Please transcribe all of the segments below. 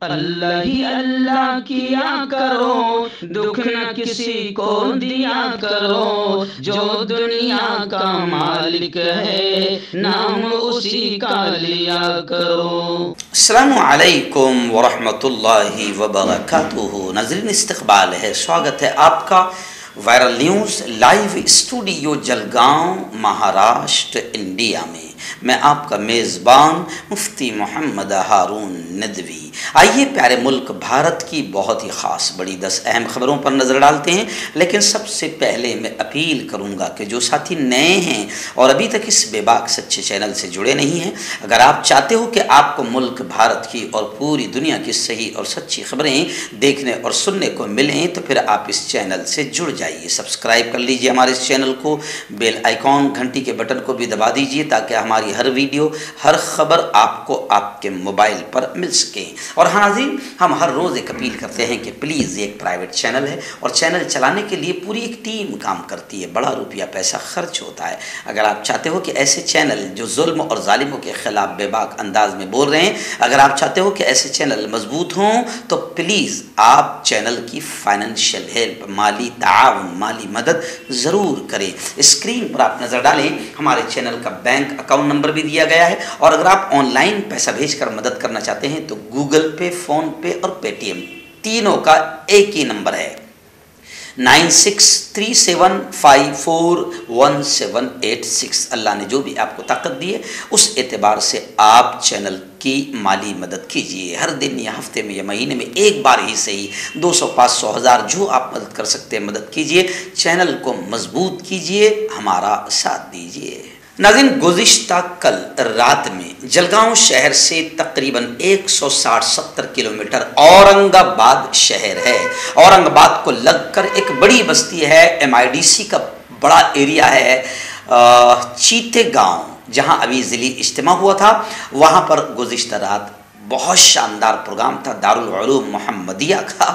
اللہ ہی اللہ کیا کرو، دکھ نہ کسی کو دیا کرو، جو دنیا کا مالک ہے نام اسی کا لیا کرو۔ السلام علیکم ورحمۃ اللہ وبرکاتہ۔ ناظرین، استقبال ہے، سواگت ہے آپ کا viral news live studio Jalgaon, Maharashtra, India میں۔ میں آپ کا میزبان مفتی محمد ہارون ندوی۔ آئیے پیارے ملک بھارت کی بہت ہی خاص بڑی 10 اہم خبروں پر نظر ڈالتے ہیں، لیکن سب سے پہلے میں اپیل کروں گا کہ جو ساتھی نئے ہیں اور ابھی تک اس بے باک سچے چینل سے جڑے نہیں ہیں، اگر آپ چاہتے ہو کہ آپ کو ملک بھارت کی اور پوری دنیا کی صحیح اور سچی خبریں دیکھنے اور سننے کو ملیں، تو پھر آپ اس چینل سے جڑ جائیے، سبسکرائب کر لیجئے ہمارے اس چینل کو، بیل آئیکن گھنٹی کے بٹن کو بھی دبا دیجئے تاکہ ہماری ہر ویڈیو، ہر خبر آپ کو آپ کے موبائل پر مل سکے۔ اور ناظرین، ہم ہر روز ایک اپیل کرتے ہیں کہ پلیز، یہ ایک پرائیویٹ چینل ہے اور چینل چلانے کے لیے پوری ایک ٹیم کام کرتی ہے، بڑا روپیہ پیسہ خرچ ہوتا ہے۔ اگر آپ چاہتے ہو کہ ایسے چینل جو ظلم اور ظالموں کے خلاف بے باک انداز میں بول رہے ہیں، اگر آپ چاہتے ہو کہ ایسے چینل مضبوط ہوں، تو پلیز آپ چینل کی فائنینشیل ہیلپ، مالی تعاون، مالی مدد ضرور کریں۔ اسکرین پر آپ نظر ڈالیں، ہمارے چینل کا بینک اکاؤنٹ نمبر بھی دیا گیا ہے، اور اگر آپ آن لائن پیسہ بھیج کر مدد کرنا چاہتے ہیں تو گوگل پے، فون پے اور پے ٹی ایم تینوں کا ایک ہی نمبر ہے، 9637541786۔ اللہ نے جو بھی آپ کو طاقت دی ہے، اس اعتبار سے آپ چینل کی مالی مدد کیجیے۔ ہر دن یا ہفتے میں یا مہینے میں ایک بار ہی صحیح، 200، 500، 1000 جو آپ مدد کر سکتے ہیں مدد کیجیے، چینل کو مضبوط کیجیے، ہمارا ساتھ دیجیے۔ ناظرین، گزشتہ کل رات میں جلگاؤں شہر سے تقریباً 160-70 کلومیٹر اورنگ آباد شہر ہے۔ اورنگ آباد کو لگ کر ایک بڑی بستی ہے، MIDC کا بڑا ایریا ہے، چیتے گاؤں، جہاں ابھی ضلعی اجتماع ہوا تھا۔ وہاں پر گزشتہ رات بہت شاندار پروگرام تھا، دارالعلوم محمدیہ کا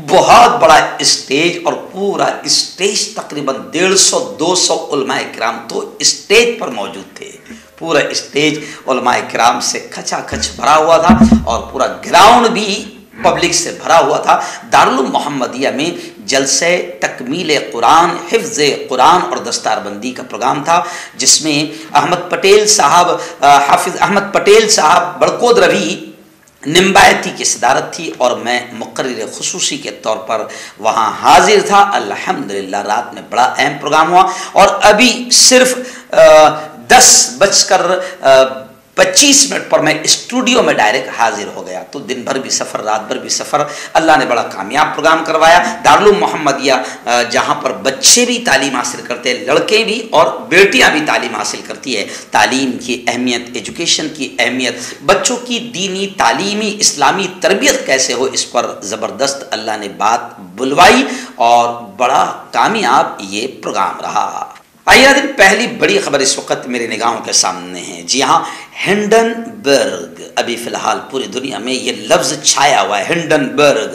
بہت بڑا اسٹیج، اور پورا اسٹیج تقریباً 150-200 علماء کرام تو اسٹیج پر موجود تھے۔ پورا اسٹیج علماء کرام سے کھچا کھچ بھرا ہوا تھا، اور پورا گراؤنڈ بھی پبلک سے بھرا ہوا تھا۔ دارالعلوم محمدیہ میں جلسے تکمیل قرآن، حفظ قرآن اور دستار بندی کا پروگرام تھا، جس میں حافظ احمد پٹیل صاحب بڑکود روی نمبایتی کی صدارت تھی، اور میں مقرر خصوصی کے طور پر وہاں حاضر تھا۔ الحمدللہ رات میں بڑا اہم پروگرام ہوا، اور ابھی صرف 10:25 پر میں اسٹوڈیو میں ڈائریکٹ حاضر ہو گیا۔ تو دن بھر بھی سفر، رات بھر بھی سفر، اللہ نے بڑا کامیاب پروگرام کروایا۔ دارالعلوم محمدیہ جہاں پر بچے بھی تعلیم حاصل کرتے ہیں، لڑکے بھی اور بیٹیاں بھی تعلیم حاصل کرتی ہے۔ تعلیم کی اہمیت، ایجوکیشن کی اہمیت، بچوں کی دینی، تعلیمی، اسلامی تربیت کیسے ہو، اس پر زبردست اللہ نے بات بلوائی، اور بڑا کامیاب یہ پروگرام رہا۔ آئیے پہلی بڑی خبر اس وقت میرے نگاہوں کے سامنے ہے۔ جی ہاں، ہنڈنبرگ، ابھی فی الحال پوری دنیا میں یہ لفظ چھایا ہوا ہے، ہنڈنبرگ۔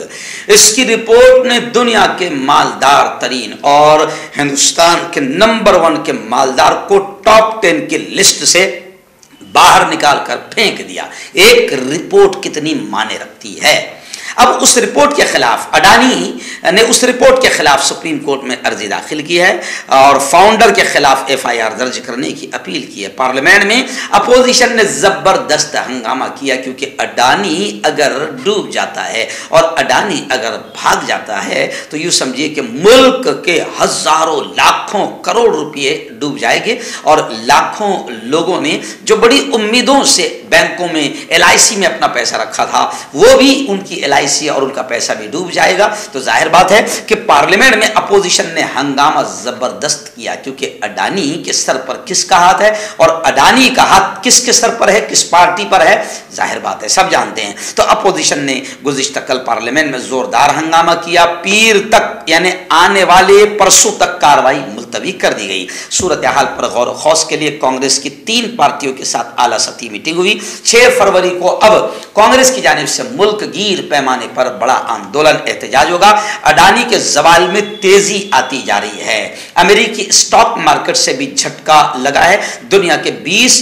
اس کی رپورٹ نے دنیا کے مالدار ترین اور ہندوستان کے نمبر 1 کے مالدار کو ٹاپ 10 کی لسٹ سے باہر نکال کر پھینک دیا۔ ایک رپورٹ کتنی معنی رکھتی ہے۔ اب اس رپورٹ کے خلاف اڈانی نے اس رپورٹ کے خلاف سپریم کورٹ میں عرضی داخل کی ہے، اور فاؤنڈر کے خلاف FIR درج کرنے کی اپیل کی ہے۔ پارلیمنٹ میں اپوزیشن نے زبردست ہنگامہ کیا، کیونکہ اڈانی اگر ڈوب جاتا ہے اور اڈانی اگر بھاگ جاتا ہے تو یوں سمجھیے کہ ملک کے ہزاروں، لاکھوں، کروڑ روپے ڈوب جائیں گے، اور لاکھوں لوگوں نے جو بڑی امیدوں سے بینکوں میں، LIC میں اپنا پیسہ رکھا تھا، وہ بھی ان کی LIC اور ان کا پیسہ بھی ڈوب جائے گا۔ تو ظاہر بات ہے کہ پارلیمنٹ میں اپوزیشن نے ہنگامہ زبردست کیا، کیونکہ اڈانی کے سر پر کس کا ہاتھ ہے، اور اڈانی کا ہاتھ کس کے سر پر ہے، کس پارٹی پر ہے، ظاہر بات ہے سب جانتے ہیں۔ تو اپوزیشن نے گزشتہ کل پارلیمنٹ میں زوردار ہنگامہ کیا، پیر تک یعنی آنے والے پرسوں تک کاروائی ملتوی کر دی گئی۔ صورتحال پر غور و خوض کے لیے کانگریس کی 3 پارٹیوں کے ساتھ اعلیٰ سطحی میٹنگ ہوئی۔ 6 فروری کو اب کانگریس کی جانب سے ملک گیر پیمانے پر بڑا آندولن، احتجاج ہوگا۔ اڈانی کے زوال میں تیزی آتی جا رہی ہے۔ امریکی اسٹاک مارکیٹ سے بھی جھٹکا لگا ہے۔ دنیا کے 20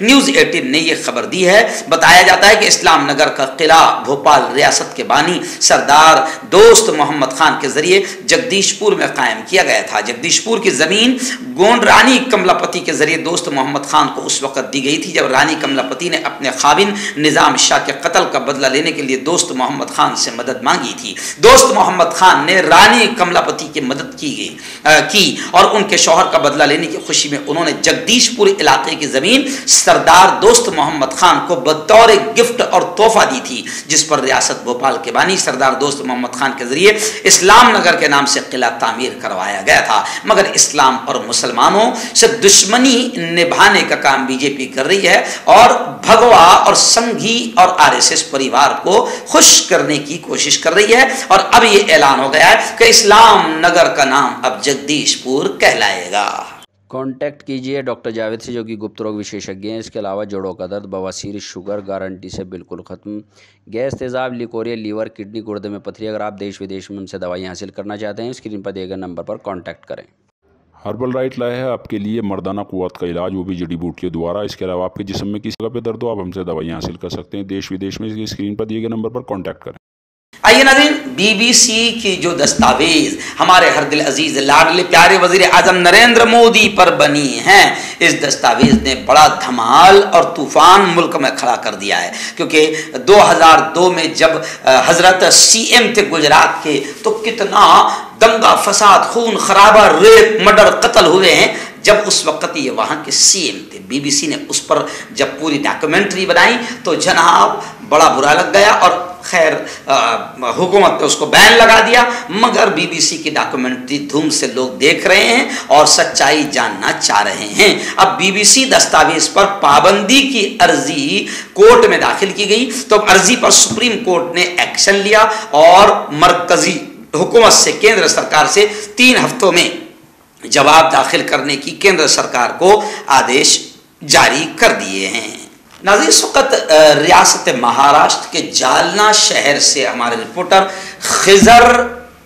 نیوز 18 نے یہ خبر دی ہے، بتایا جاتا ہے کہ اسلام نگر کا قلعہ بھوپال ریاست کے بانی سردار دوست محمد خان کے ذریعے جگدیش پور میں قائم کیا گیا تھا۔ جگدیش پور کی زمین گونڈ رانی کملا پتی کے ذریعے دوست محمد خان کو اس وقت دی گئی تھی جب رانی کملا پتی نے اپنے خاوند نظام شاہ کے قتل کا بدلہ لینے کے لیے دوست محمد خان سے مدد مانگی تھی۔ دوست محمد خان نے رانی کملا پتی کی مدد کی اور ان کے شوہر کا بدلہ لینے کی خوشی میں انہوں نے جگدیش پور علاقے کی زمین سردار دوست محمد خان کو بطور گفٹ اور تحفہ دی تھی، جس پر ریاست بھوپال کے بانی سردار دوست محمد خان کے ذریعے اسلام نگر کے نام سے قلعہ تعمیر کروایا گیا تھا۔ مگر اسلام اور مسلمانوں سے دشمنی نبھانے کا کام بی جے پی کر رہی ہے اور بھگوا اور سنگھی اور RSS پریوار کو خوش کرنے کی کوشش کر رہی ہے، اور اب یہ اعلان ہو گیا ہے کہ اسلام نگر کا نام اب جگدیش پور کہلائے گا۔ کانٹیکٹ کیجئے ڈاکٹر جاوید سے جو کہ گپت روگ وشیشجঞ ہیں۔ اس کے علاوہ جوڑوں کا درد، بواسیر، شوگر گارنٹی سے بالکل ختم، گیس، تیزاب، لیکوریا، لیور، کڈنی، گردے میں پتھری۔ اگر آپ دیش ودیش میں ان سے دوائیں حاصل کرنا چاہتے ہیں اسکرین پر دیے گئے نمبر پر کانٹیکٹ کریں۔ ہربل رائٹ لایا ہے آپ کے لیے مردانہ قوت کا علاج، وہ بھی جڑی بوٹیوں دوارا۔ اس کے علاوہ آپ کے جسم میں کسی جگہ پہ درد ہو آپ ہم سے دوائیں حاصل کر سکتے ہیں دیش ودیش میں، اسکرین پر دیے گئے نمبر پر کانٹیکٹ کریں۔ آئیے ناظرین، بی بی سی کی جو دستاویز ہمارے ہر دل عزیز لاڈلے پیارے وزیر اعظم نریندر مودی پر بنی ہیں، اس دستاویز نے بڑا دھمال اور طوفان ملک میں کھڑا کر دیا ہے، کیونکہ 2002 میں جب حضرت CM تھے گجرات کے تو کتنا دنگا فساد، خون خرابہ، ریپ، مرڈر، قتل ہوئے ہیں، جب اس وقت یہ وہاں کے CM تھے۔ بی بی سی نے اس پر جب پوری ڈاکومنٹری بنائی تو جناب بڑا برا لگ گیا، اور خیر حکومت نے اس کو بین لگا دیا، مگر بی بی سی کی ڈاکومنٹری دھوم سے لوگ دیکھ رہے ہیں اور سچائی جاننا چاہ رہے ہیں۔ اب بی بی سی دستاویز پر پابندی کی عرضی کورٹ میں داخل کی گئی تو عرضی پر سپریم کورٹ نے ایکشن لیا اور مرکزی حکومت سے، کیندر سرکار سے 3 ہفتوں میں جواب داخل کرنے کی کیندر سرکار کو آدیش جاری کر دیے ہیں۔ ناظرین، اس وقت ریاست مہاراشٹر کے جالنا شہر سے ہمارے رپورٹر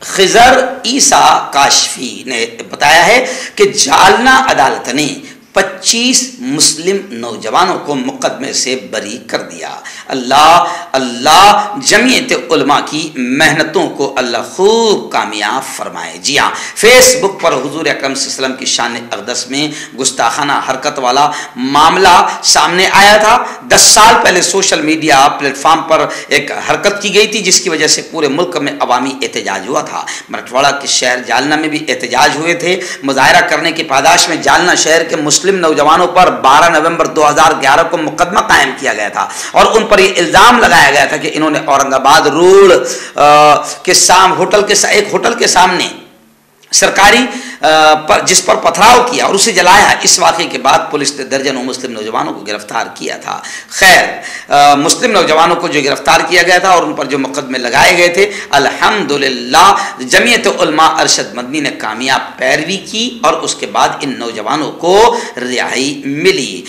خضر عیسیٰ کاشفی نے بتایا ہے کہ جالنا عدالت نے 25 مسلم نوجوانوں کو مقدمے سے بری کر دیا۔ اللہ جمعیت علماء کی محنتوں کو اللہ خوب کامیاب فرمائے۔ جی ہاں، فیس بک پر حضور اکرم صلی اللہ علیہ وسلم کی شان اقدس میں گستاخانہ حرکت والا معاملہ سامنے آیا تھا۔ 10 سال پہلے سوشل میڈیا پلیٹ فارم پر ایک حرکت کی گئی تھی جس کی وجہ سے پورے ملک میں عوامی احتجاج ہوا تھا۔ مراٹھواڑہ کے شہر جالنا میں بھی احتجاج ہوئے تھے۔ مظاہرہ کرنے کی پاداش میں جالنا شہر کے مسلم نوجوانوں پر 12 نومبر 2011 کو مقدمہ قائم کیا گیا تھا، اور ان پر یہ الزام لگایا گیا تھا کہ انہوں نے اورنگ آباد روڈ کے ایک ہوٹل کے سامنے سرکاری جس پر پتھراؤ کیا اور اسے جلایا۔ اس واقعے کے بعد پولیس نے درجنوں مسلم نوجوانوں کو گرفتار کیا تھا۔ خیر، مسلم نوجوانوں کو جو گرفتار کیا گیا تھا اور ان پر جو مقدمے لگائے گئے تھے، الحمدللہ جمعیت علماء ارشد مدنی نے کامیاب پیروی کی اور اس کے بعد ان نوجوانوں کو رہائی ملی۔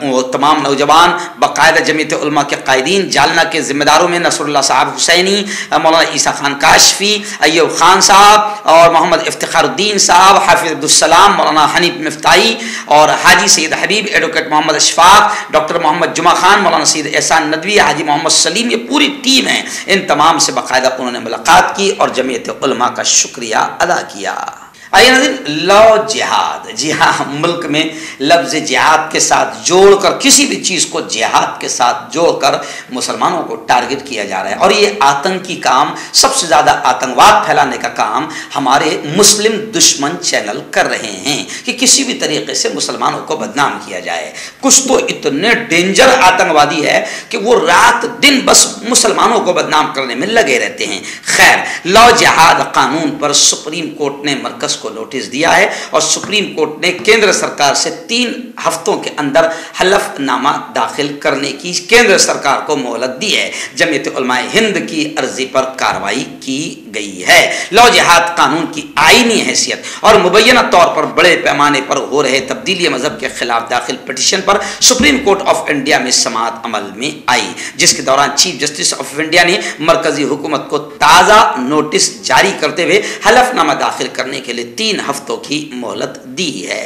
وہ تمام نوجوان باقاعدہ جمعیت علماء کے قائدین، جالنا کے ذمہ داروں میں نصر اللہ صاحب حسینی، مولانا عیسیٰ خان کاشفی، ایوب خان صاحب اور محمد افتخار الدین صاحب، حافظ عبدالسلام، مولانا حنیف مفتاحی اور حاجی سید حبیب، ایڈوکیٹ محمد اشفاق، ڈاکٹر محمد جمعہ خان، مولانا سید احسان ندوی، حاجی محمد سلیم، یہ پوری ٹیم ہے۔ ان تمام سے باقاعدہ انہوں نے ملاقات کی اور جمعیت علماء کا شکریہ ادا کیا۔ آئیے ناظرین، لو جہاد، جی ہاں، ملک میں لفظ جہاد کے ساتھ جوڑ کر کسی بھی چیز کو جہاد کے ساتھ جوڑ کر مسلمانوں کو ٹارگٹ کیا جا رہا ہے، اور یہ آتنکی کام، سب سے زیادہ آتنکواد پھیلانے کا کام ہمارے مسلم دشمن چینل کر رہے ہیں کہ کسی بھی طریقے سے مسلمانوں کو بدنام کیا جائے۔ کچھ تو اتنے ڈینجر آتنکوادی ہے کہ وہ رات دن بس مسلمانوں کو بدنام کرنے میں لگے رہتے ہیں۔ خیر، لو جہاد قانون پر سپریم کورٹ نے مرکز کو نوٹس دیا ہے اور سپریم کورٹ نے کیندر سرکار سے 3 ہفتوں کے اندر حلف نامہ داخل کرنے کی کیندر سرکار کو مہلت دی ہے۔ جمعیت علماء ہند کی عرضی پر کارروائی کی گئی ہے۔ لو جہاد قانون کی آئینی حیثیت اور مبینہ طور پر بڑے پیمانے پر ہو رہے تبدیلی مذہب کے خلاف داخل petition per supreme court of India میں سماعت عمل میں آئی، جس کے دوران چیف جسٹس آف انڈیا نے مرکزی حکومت کو تازہ نوٹس جاری کرتے ہوئے حلف نامہ داخل کرنے کے لیے 3 ہفتوں کی مہلت دی ہے۔